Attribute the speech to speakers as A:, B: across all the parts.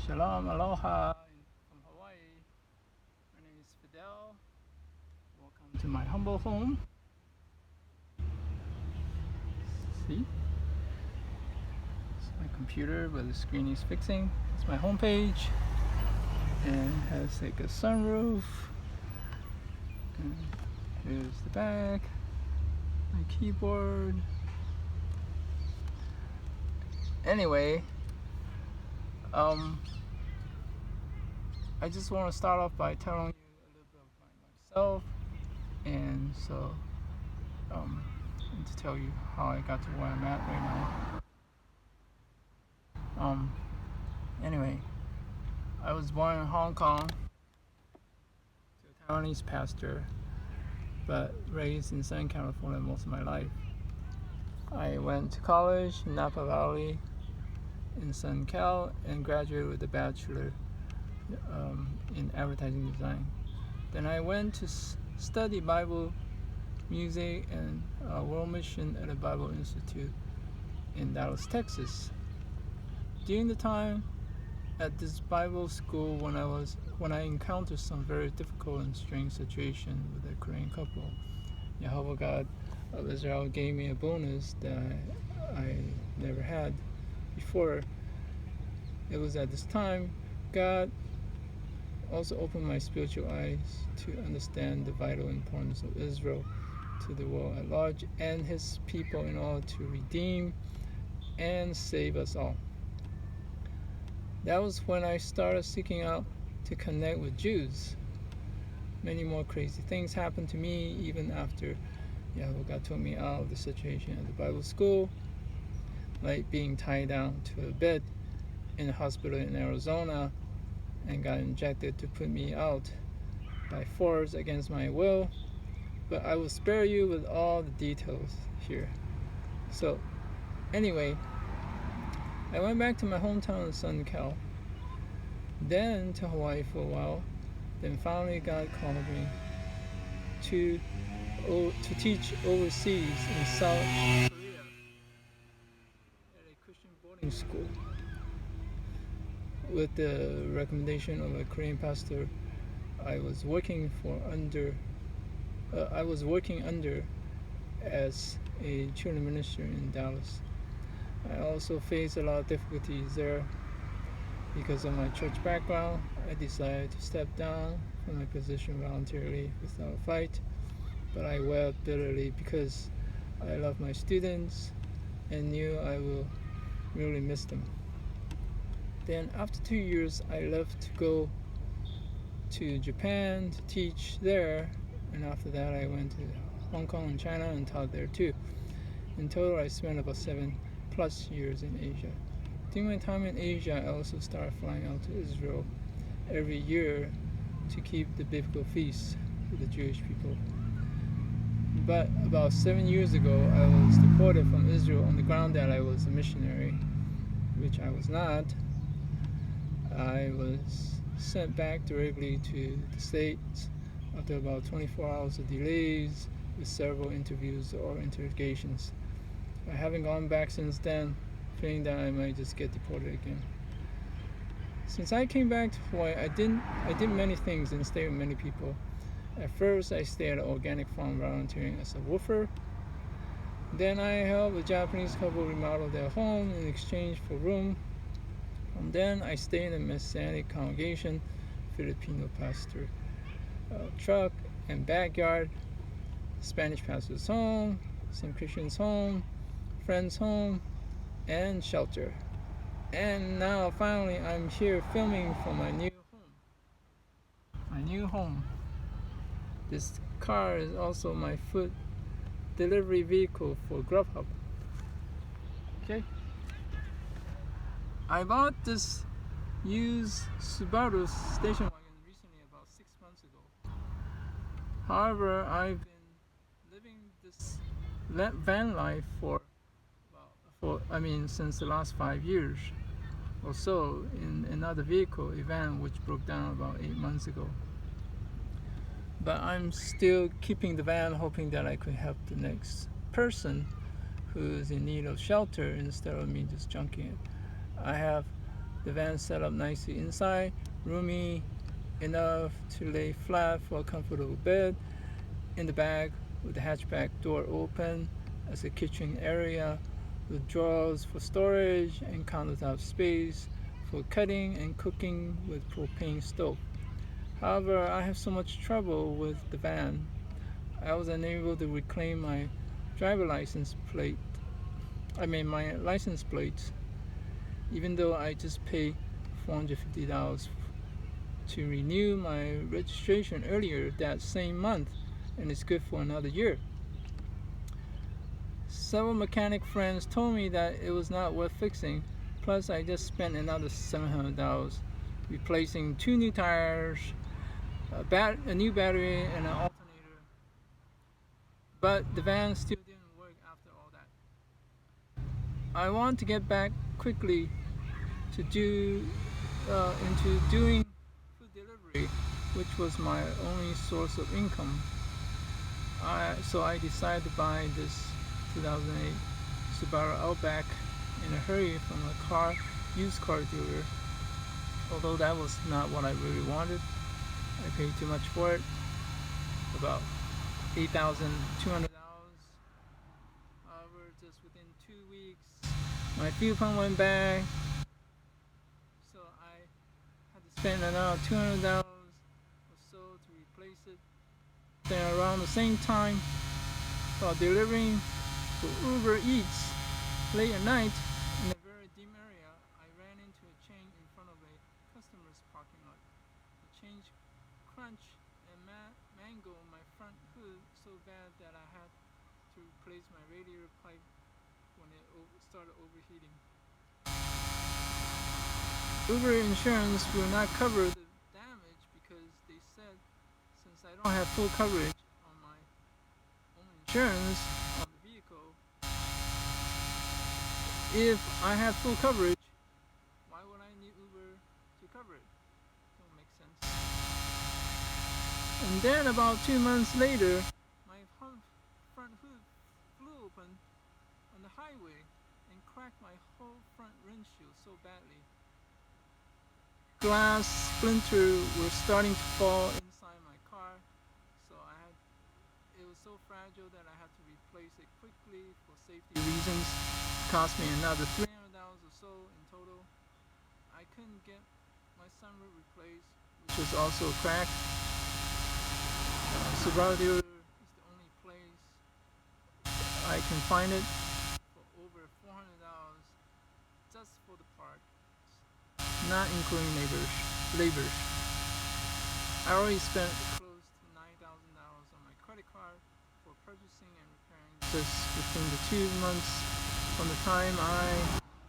A: Shalom, aloha from Hawaii. My name is Fidel. Welcome to my humble home. See? It's my computer, but the screen is fixing. It's my home page. And it has like a sunroof. And here's the back. My keyboard. Anyway, I just want to start off by telling you a little bit about myself, and so and to tell you how I got to where I'm at right now. Anyway, I was born in Hong Kong to a Taiwanese pastor, but raised in Southern California most of my life. I went to college in Napa Valley in Southern Cal and graduated with a bachelor in advertising design. Then I went to study Bible, music, and world mission at a Bible Institute in Dallas, Texas. During the time at this Bible school, when I encountered some very difficult and strange situation with a Korean couple, Yahweh God of Israel gave me a bonus that I never had before. It was at this time God also opened my spiritual eyes to understand the vital importance of Israel to the world at large and his people in order to redeem and save us all. That was when I started seeking out to connect with Jews. Many more crazy things happened to me even after Yahweh God took me out of the situation at the Bible school, like being tied down to a bed in a hospital in Arizona and got injected to put me out by force against my will, but I will spare you with all the details here. So anyway, I went back to my hometown in Southern Cal, then to Hawaii for a while, then finally God called me to teach overseas in South Korea at a Christian boarding school. With the recommendation of a Korean pastor I was working under as a children minister in Dallas. I also faced a lot of difficulties there. Because of my church background, I decided to step down from my position voluntarily without a fight, but I wept bitterly because I love my students and knew I will really miss them. Then after 2 years, I left to go to Japan to teach there, and after that I went to Hong Kong and China and taught there too. In total, I spent about 7+ years in Asia. During my time in Asia, I also started flying out to Israel every year to keep the biblical feasts with the Jewish people. But about 7 years ago, I was deported from Israel on the ground that I was a missionary, which I was not. I was sent back directly to the States after about 24 hours of delays with several interviews or interrogations. I haven't gone back since then, feeling that I might just get deported again. Since I came back to Hawaii, I did many things and stayed with many people. At first, I stayed at an organic farm volunteering as a woofer. Then I helped a Japanese couple remodel their home in exchange for room. And then I stayed in a Messianic congregation, Filipino pastor, truck and backyard, Spanish pastor's home, some Christian's home, friend's home, and shelter. And now finally I'm here filming from my new home. This car is also my food delivery vehicle for Grubhub. Okay. I bought this used Subaru station wagon recently, about 6 months ago. However, I've been living this van life since the last 5 years or so in another vehicle, a van which broke down about 8 months ago. But I'm still keeping the van, hoping that I could help the next person who is in need of shelter instead of me just junking it. I have The van set up nicely inside, roomy enough to lay flat for a comfortable bed. In the back, with the hatchback door open as a kitchen area with drawers for storage and countertop space for cutting and cooking with propane stove. However, I have so much trouble with the van. I was unable to reclaim my driver license plate. My license plates, even though I just paid $450 to renew my registration earlier that same month, and it's good for another year. Several mechanic friends told me that it was not worth fixing. Plus, I just spent another $700 replacing 2 new tires, a new battery, and an alternator. But the van still didn't work after all that. I want to get back quickly to into doing food delivery, which was my only source of income. So I decided to buy this 2008 Subaru Outback in a hurry from a used car dealer. Although that was not what I really wanted. I paid too much for it, about $8,200. However, just within 2 weeks, my fuel pump went bad, so I had to spend another $200 or so to replace it. Then around the same time, while delivering for Uber Eats late at night in a very dim area, I ran into a chain in front of a customer's parking lot. The chain crunched and mangled my front hood so bad that I had to replace my radiator pipe when it started overheating. Uber insurance will not cover the damage because they said since I don't have full coverage on my own insurance on the vehicle, if I have full coverage, why would I need Uber to cover it? Don't make sense. And then about 2 months later, my front hood flew open on the highway and cracked my whole front windshield so badly. Glass splinters were starting to fall inside my car, so it was so fragile that I had to replace it quickly for safety reasons. It cost me another $300 or so in total. I couldn't get my sunroof replaced, which was also cracked. Subaru dealer is the only place I can find it for over $400 just for the parts, not including labor. I already spent close to $9,000 on my credit card for purchasing and repairing just within the 2 months from the time I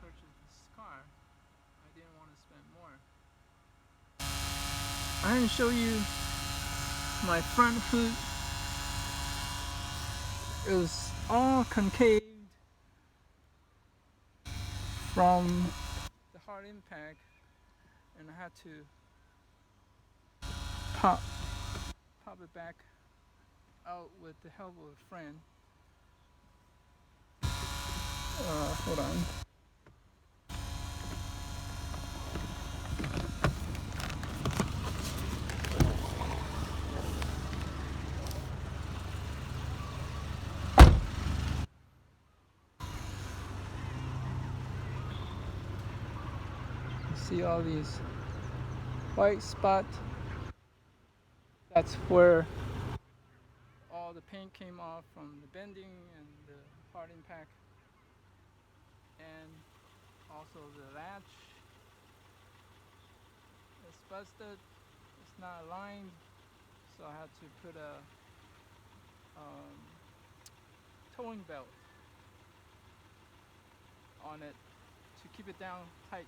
A: purchased this car. I didn't want to spend more. I didn't show you my front hood. It was all concaved from the hard impact, and I had to pop it back out with the help of a friend. Hold on. See all these white spots? That's where all the paint came off from the bending and the hard impact, and also the latch is busted. It's not aligned, so I had to put a towing belt on it to keep it down tight.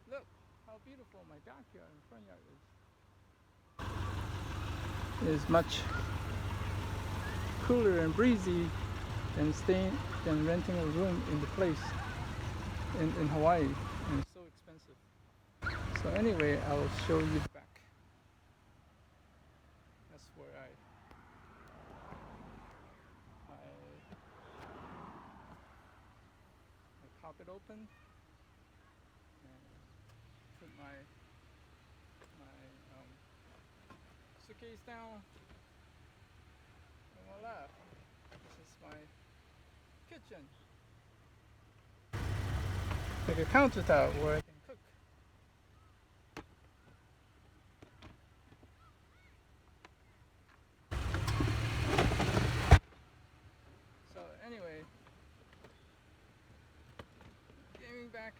A: Look how beautiful my backyard and front yard is. It is much cooler and breezy than renting a room in the place in Hawaii, and it's so expensive. So anyway, I will show you the back. That's where I pop it open. put my suitcase down on my left. This is my kitchen. Like a countertop where I can cook. So anyway, getting back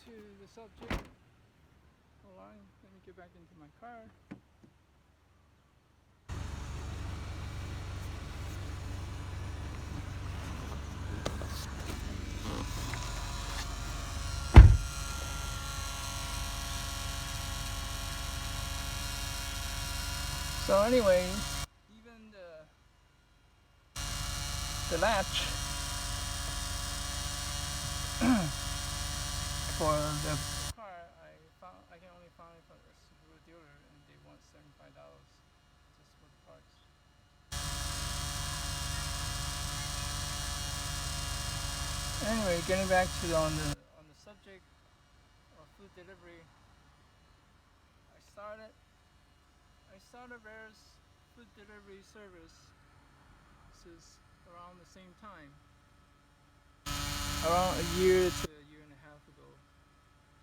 A: to the subject. Hold on, let me get back into my car. So anyway, even the latch for the car, I can only find it from a Subaru dealer, and they want $75 just for the parts. Anyway, getting back to on the subject of food delivery, I started various food delivery services around the same time, around a year to a year and a half ago.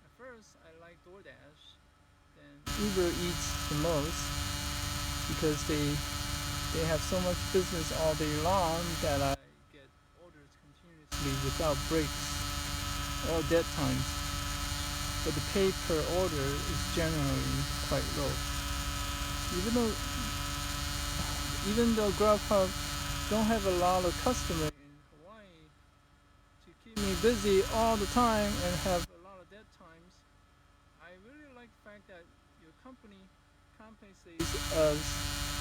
A: At first, I liked DoorDash, then Uber Eats the most because they have so much business all day long that I get orders continuously without breaks or dead times. But the pay per order is generally quite low. Even though Grubhub don't have a lot of customers in Hawaii to keep me busy all the time and have a lot of dead times, I really like the fact that your company compensates us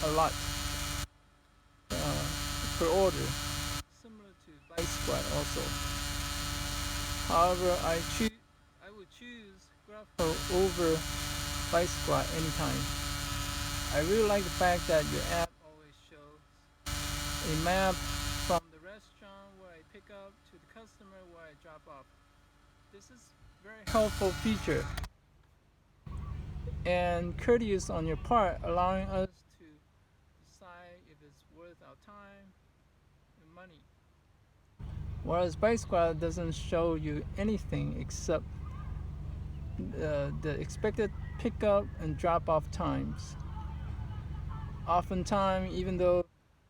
A: a lot per order, similar to Bike Squad also. However, I would choose Grubhub over Bike Squad anytime. I really like the fact that your app always shows a map from the restaurant where I pick up to the customer where I drop off. This is a very helpful feature and courteous on your part, allowing us to decide if it's worth our time and money. Whereas Bike Squad doesn't show you anything except the expected pickup and drop off times. Oftentimes, even though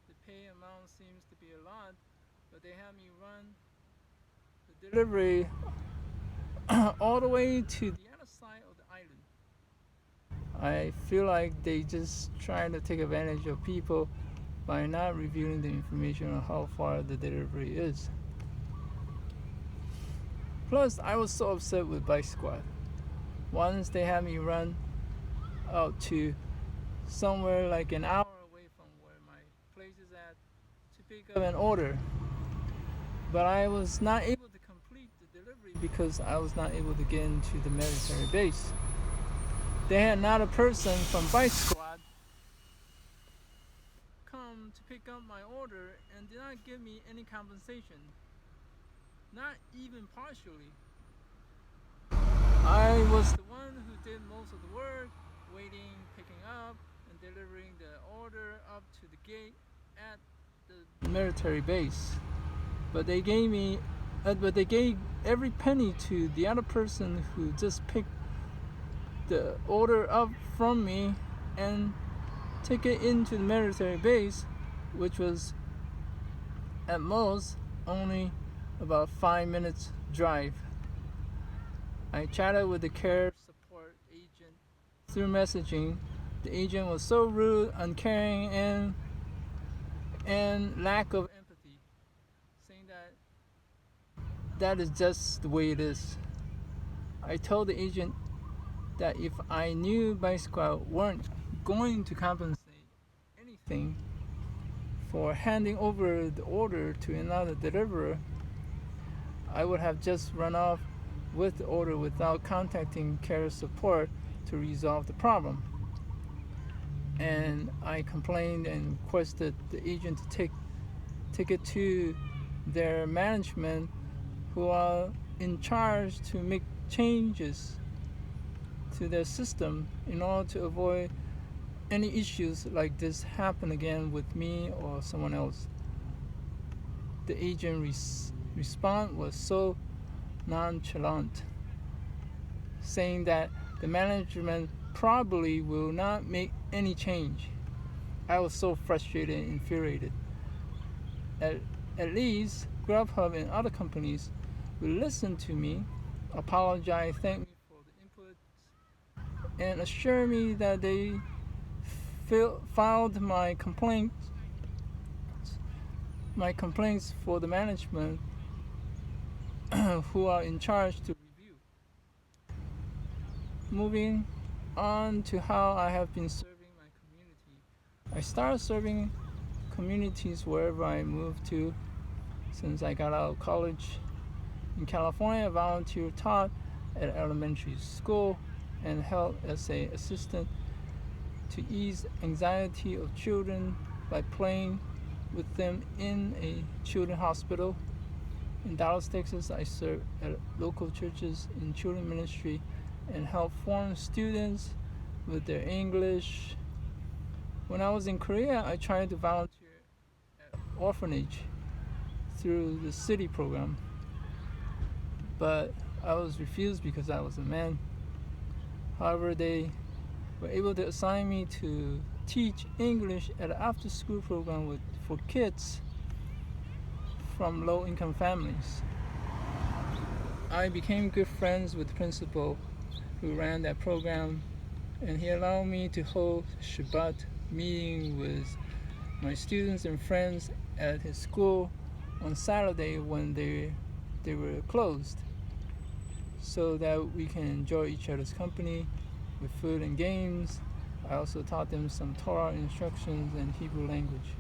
A: the pay amount seems to be a lot, but they have me run the delivery all the way to the other side of the island. I feel like they just trying to take advantage of people by not revealing the information on how far the delivery is. Plus, I was so upset with Bike Squad. Once they had me run out to somewhere like an hour away from where my place is at to pick up an order, but I was not able to complete the delivery because I was not able to get into the military base. They had not a person from Bike Squad come to pick up my order and did not give me any compensation, not even partially. I was the one who did most of the work, waiting, picking up, and delivering the order up to the gate at the military base. But they gave every penny to the other person who just picked the order up from me and take it into the military base, which was at most only about 5 minutes drive. I chatted with the care support agent through messaging. The agent was so rude, uncaring, and lack of empathy, saying that is just the way it is. I told the agent that if I knew Bike Squad weren't going to compensate anything for handing over the order to another deliverer, I would have just run off with the order without contacting care support to resolve the problem. And I complained and requested the agent to take it to their management, who are in charge to make changes to their system in order to avoid any issues like this happen again with me or someone else. The agent response was so nonchalant, saying that the management probably will not make any change. I was so frustrated and infuriated. At least Grubhub and other companies will listen to me, apologize, thank me for the input, and assure me that they filed my complaints for the management who are in charge to review. Moving on to how I have been serving my community. I started serving communities wherever I moved to since I got out of college. In California, I volunteer taught at elementary school and helped as an assistant to ease anxiety of children by playing with them in a children's hospital. In Dallas, Texas, I serve at local churches in children's ministry and help foreign students with their English. When I was in Korea, I tried to volunteer at orphanage through the city program, but I was refused because I was a man. However, they were able to assign me to teach English at an after-school program for kids from low-income families. I became good friends with the principal who ran that program, and he allowed me to hold Shabbat meeting with my students and friends at his school on Saturday when they were closed, so that we can enjoy each other's company with food and games. I also taught them some Torah Instructions and Hebrew language.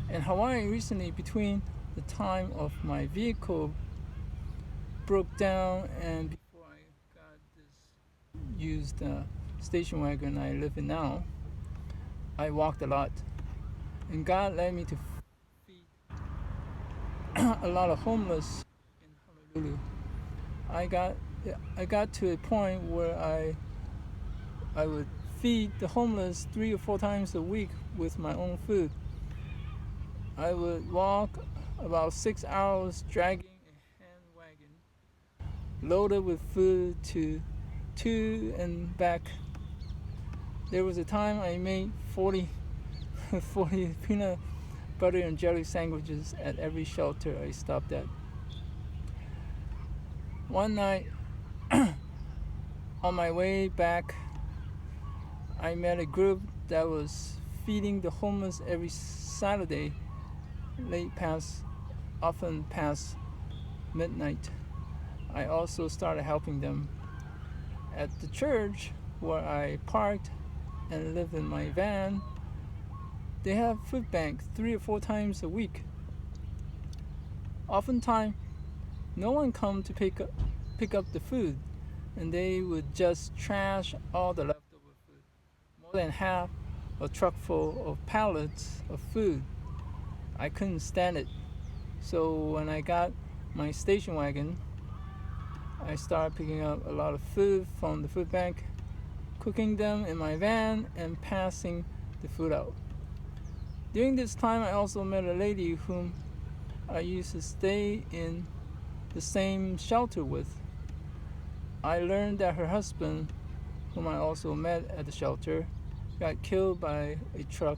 A: In Hawaii recently, between the time of my vehicle broke down and before I got this used station wagon I live in now, I walked a lot, and God led me to feed a lot of homeless in Honolulu. I got to a point where I would feed the homeless 3 or 4 times a week with my own food. I would walk about 6 hours dragging a hand wagon loaded with food to and back. There was a time I made 40 peanut butter and jelly sandwiches at every shelter I stopped at. One night, on my way back, I met a group that was feeding the homeless every Saturday, often past midnight. I also started helping them. At the church where I parked and lived in my van, they have food bank 3 or 4 times a week. Oftentimes, no one come to pick up the food, and they would just trash all the leftover food. More than half a truck full of pallets of food. I couldn't stand it. So when I got my station wagon, I started picking up a lot of food from the food bank, cooking them in my van, and passing the food out. During this time, I also met a lady whom I used to stay in the same shelter with. I learned that her husband, whom I also met at the shelter, got killed by a truck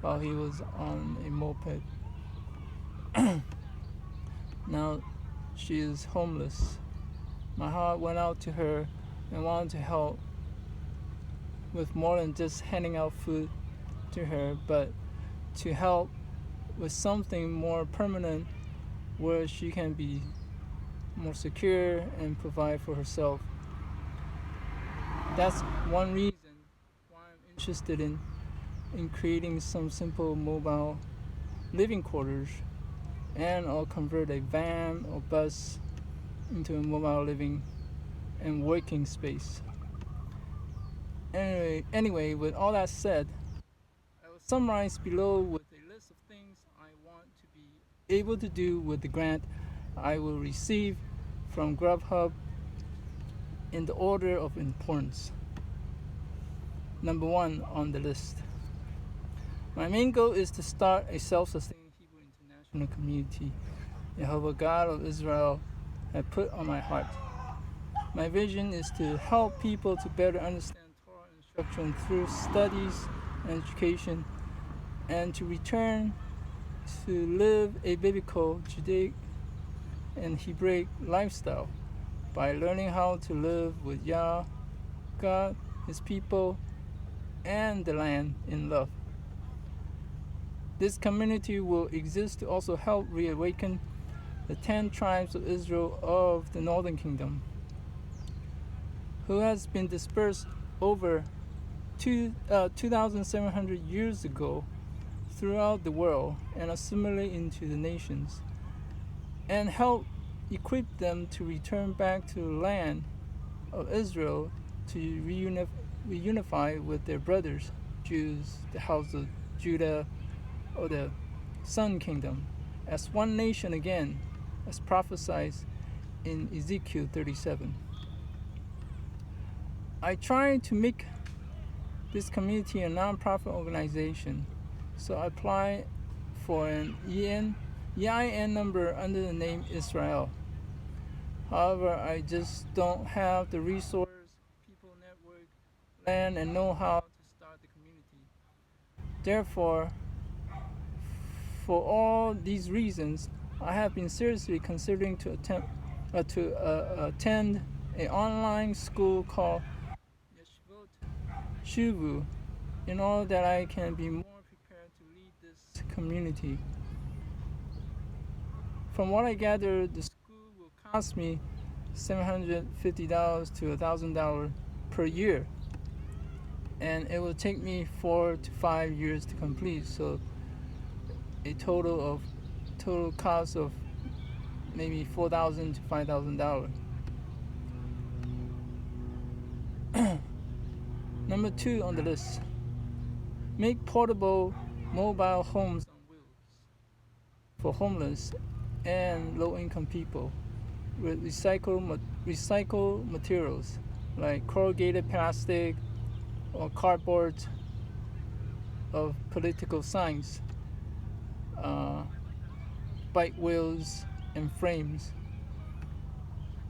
A: while he was on a moped. Now she is homeless. My heart went out to her and wanted to help with more than just handing out food to her, but to help with something more permanent where she can be more secure and provide for herself. That's one reason why I'm interested in creating some simple mobile living quarters, and I'll convert a van or bus into a mobile living and working space. Anyway, with all that said, I will summarize below with a list of things I want to be able to do with the grant I will receive from Grubhub in the order of importance. Number 1 on the list. My main goal is to start a self-sustaining Hebrew international community Jehovah God of Israel had put on my heart. My vision is to help people to better understand Torah instruction through studies and education, and to return to live a biblical, Judaic, and Hebraic lifestyle by learning how to live with Yah, God, His people, and the land in love. This community will exist to also help reawaken the 10 tribes of Israel of the Northern Kingdom, who has been dispersed over 2,700 years ago throughout the world and assimilate into the nations, and help equip them to return back to the land of Israel to reunify with their brothers, Jews, the house of Judah, or the Sun Kingdom, as one nation again, as prophesied in Ezekiel 37. I try to make this community a non-profit organization, so I apply for an EIN number under the name Israel. However, I just don't have the resource, people network, land, and know-how to start the community. Therefore, for all these reasons, I have been seriously considering to attend an online school called Yeshivot Shuvu, in order that I can be more prepared to lead this community. From what I gather, the school will cost me $750 to $1,000 per year, and it will take me 4 to 5 years to complete, so a total cost of maybe $4,000 to $5,000. Number 2 on the list: make portable mobile homes on wheels for homeless and low-income people with recycled materials like corrugated plastic or cardboard of political signs, bike wheels, and frames.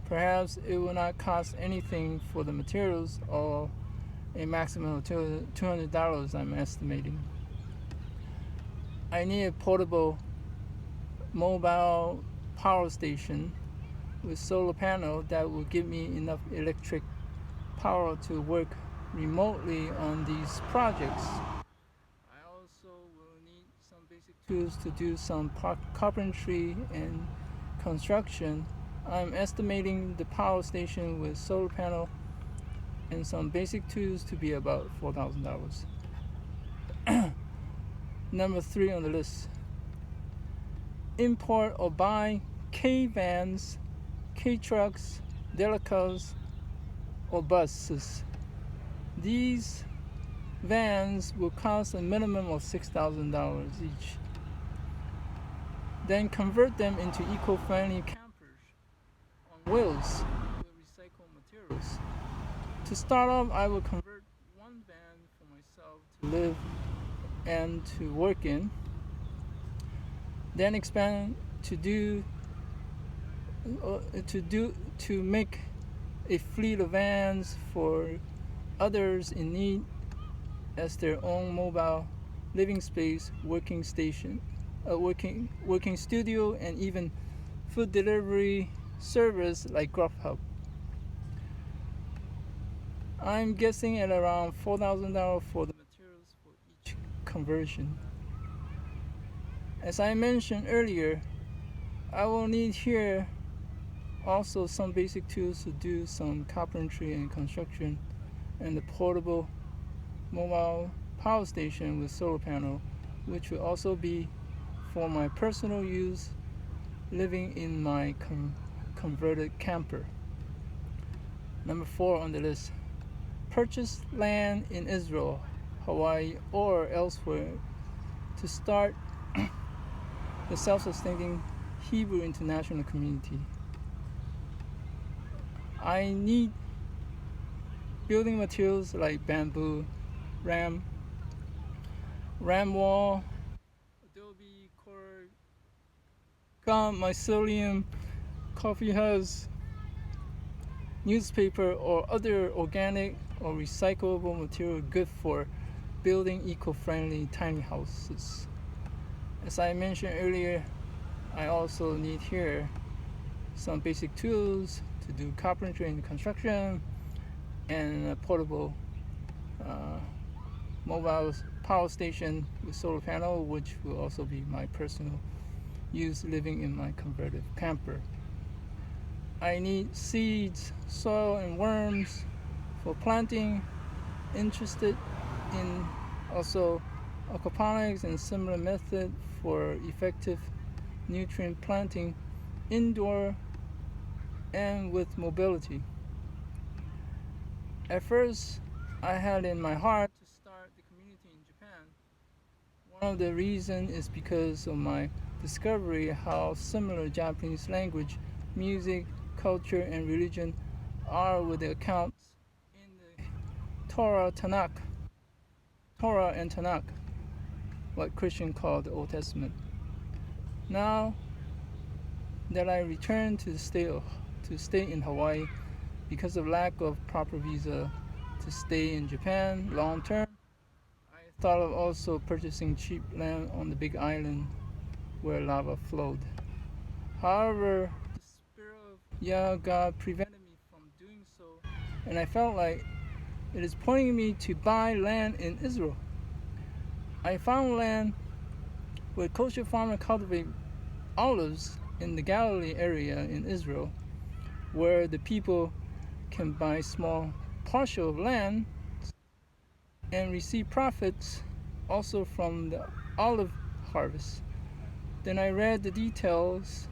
A: Perhaps it will not cost anything for the materials, or a maximum of $200 I'm estimating. I need a portable mobile power station with solar panel that will give me enough electric power to work remotely on these projects. I also will need some basic tools to do some carpentry and construction. I'm estimating the power station with solar panel and some basic tools to be about $4,000. Number 3 on the list: import or buy K-vans, K-trucks, delicas, or buses. These vans will cost a minimum of $6,000 each. Then convert them into eco-friendly campers on wheels with recycled materials. To start off, I will convert one van for myself to live and to work in, then expand to make a fleet of vans for others in need as their own mobile living space, working station, working studio, and even food delivery service like Grubhub. I'm guessing at around $4,000 for the materials for each conversion. As I mentioned earlier, I will need here also some basic tools to do some carpentry and construction, and the portable mobile power station with solar panel, which will also be for my personal use living in my converted camper. Number 4 on the list: purchase land in Israel, Hawaii, or elsewhere to start the self-sustaining Hebrew international community. I need building materials like bamboo, ram wall, adobe, cord, gum, mycelium, coffee husk, newspaper, or other organic or recyclable material good for building eco-friendly tiny houses. As I mentioned earlier, I also need here some basic tools to do carpentry and construction, and a portable mobile power station with solar panel, which will also be my personal use living in my converted camper. I need seeds, soil, and worms for planting. Interested in also aquaponics and similar method for effective nutrient planting indoor and with mobility. At first, I had in my heart to start the community in Japan. One of the reasons is because of my discovery how similar Japanese language, music, culture, and religion are with the accounts in the Torah and Tanakh, what Christians call the Old Testament. Now that I returned to stay in Hawaii because of lack of proper visa to stay in Japan long term, I thought of also purchasing cheap land on the big island where lava flowed. However, the Spirit of Yah God prevented me from doing so, and I felt like it is pointing me to buy land in Israel. I found land where kosher farmers cultivate olives in the Galilee area in Israel, where the people can buy small parcel of land and receive profits also from the olive harvest. Then I read the details,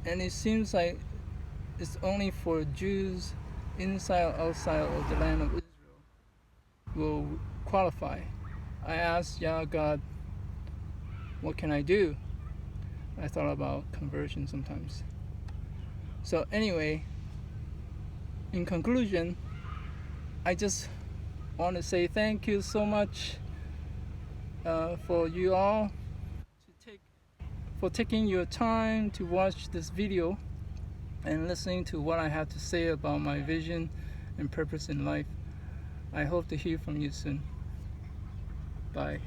A: and it seems like it's only for Jews inside or outside of the land of Israel will qualify. I asked Yah God, what can I do? I thought about conversion sometimes. So anyway, in conclusion, I just want to say thank you so much for you all for taking your time to watch this video and listening to what I have to say about my vision and purpose in life. I hope to hear from you soon. Bye.